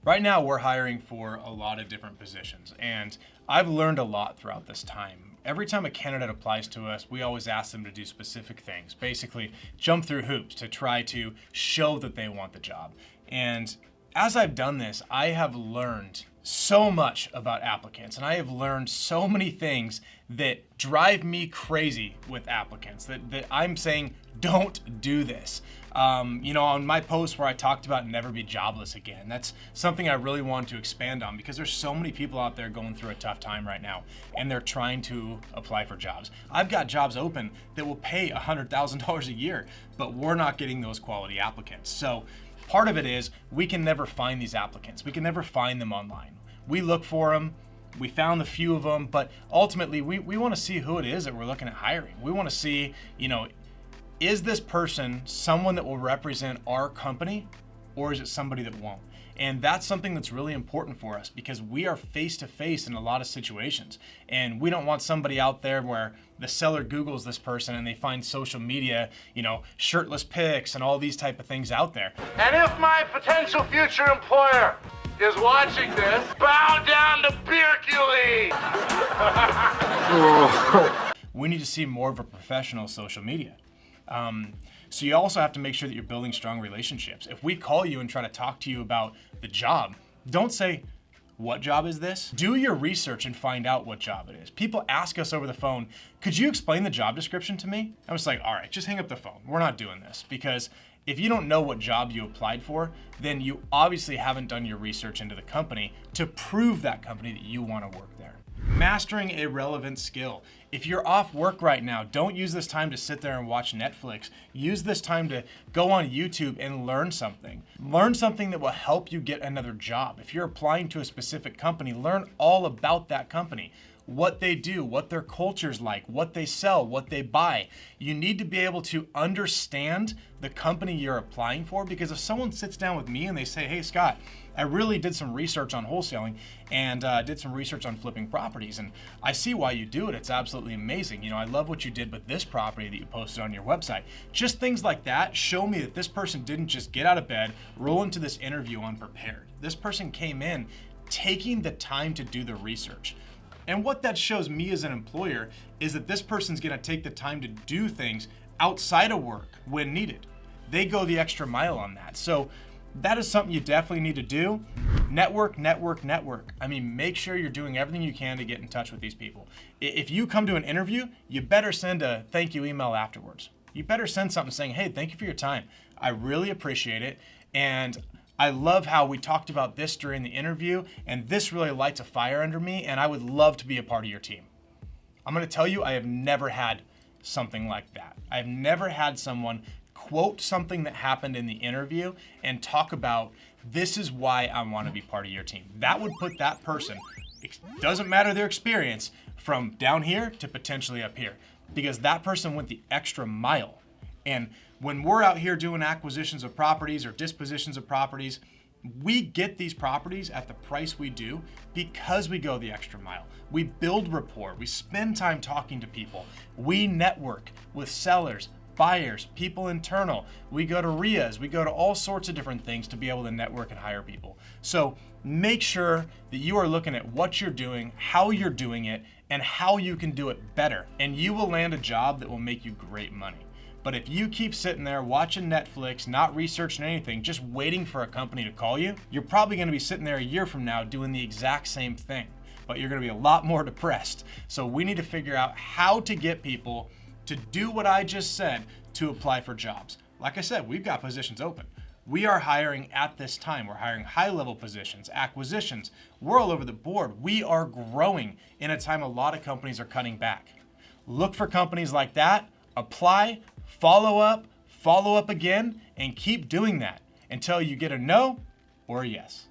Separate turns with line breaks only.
Right now, we're hiring for a lot of different positions, and I've learned a lot throughout this time. Every time a candidate applies to us, we always ask them to do specific things, basically jump through hoops to try to show that they want the job. And as I've done this, I have learned so much about applicants, and I have learned so many things that drive me crazy with applicants that I'm saying, don't do this. On my post where I talked about never be jobless again, that's something I really want to expand on because there's so many people out there going through a tough time right now and they're trying to apply for jobs. I've got jobs open that will pay $100,000 a year, but we're not getting those quality applicants. So part of it is we can never find these applicants. We can never find them online. We look for them. We found a few of them, but ultimately we want to see who it is that we're looking at hiring. We want to see, is this person someone that will represent our company or is it somebody that won't? And that's something that's really important for us because we are face to face in a lot of situations. And we don't want somebody out there where the seller Googles this person and they find social media, shirtless pics and all these type of things out there.
And if my potential future employer is watching this, bow down to Hercules!
We need to see more of a professional social media. So you also have to make sure that you're building strong relationships. If we call you and try to talk to you about the job, don't say, what job is this? Do your research and find out what job it is. People ask us over the phone, could you explain the job description to me? I was like, all right, just hang up the phone. We're not doing this because if you don't know what job you applied for, then you obviously haven't done your research into the company to prove that company that you want to work there. Mastering a relevant skill. If you're off work right now, don't use this time to sit there and watch Netflix. Use this time to go on YouTube and learn something. Learn something that will help you get another job. If you're applying to a specific company, learn all about that company. What they do, what their culture's like, what they sell, what they buy. You need to be able to understand the company you're applying for because if someone sits down with me and they say, hey Scott, I really did some research on wholesaling and did some research on flipping properties and I see why you do it. It's absolutely amazing. I love what you did with this property that you posted on your website. Just things like that show me that this person didn't just get out of bed, roll into this interview unprepared. This person came in taking the time to do the research. And what that shows me as an employer is that this person's gonna take the time to do things outside of work when needed. They go the extra mile on that. So that is something you definitely need to do. Network, network, network. Make sure you're doing everything you can to get in touch with these people. If you come to an interview, you better send a thank you email afterwards. You better send something saying, hey, thank you for your time. I really appreciate it. And I love how we talked about this during the interview, and this really lights a fire under me, and I would love to be a part of your team. I'm gonna tell you, I have never had something like that. I've never had someone quote something that happened in the interview and talk about, this is why I wanna be part of your team. That would put that person, it doesn't matter their experience, from down here to potentially up here, because that person went the extra mile. And when we're out here doing acquisitions of properties or dispositions of properties, we get these properties at the price we do because we go the extra mile. We build rapport, we spend time talking to people, we network with sellers, buyers, people internal. We go to RIAs, we go to all sorts of different things to be able to network and hire people. So make sure that you are looking at what you're doing, how you're doing it, and how you can do it better. And you will land a job that will make you great money. But if you keep sitting there watching Netflix, not researching anything, just waiting for a company to call you, you're probably gonna be sitting there a year from now doing the exact same thing, but you're gonna be a lot more depressed. So we need to figure out how to get people to do what I just said to apply for jobs. Like I said, we've got positions open. We are hiring at this time. We're hiring high-level positions, acquisitions. We're all over the board. We are growing in a time a lot of companies are cutting back. Look for companies like that, apply, follow up again, and keep doing that until you get a no or a yes.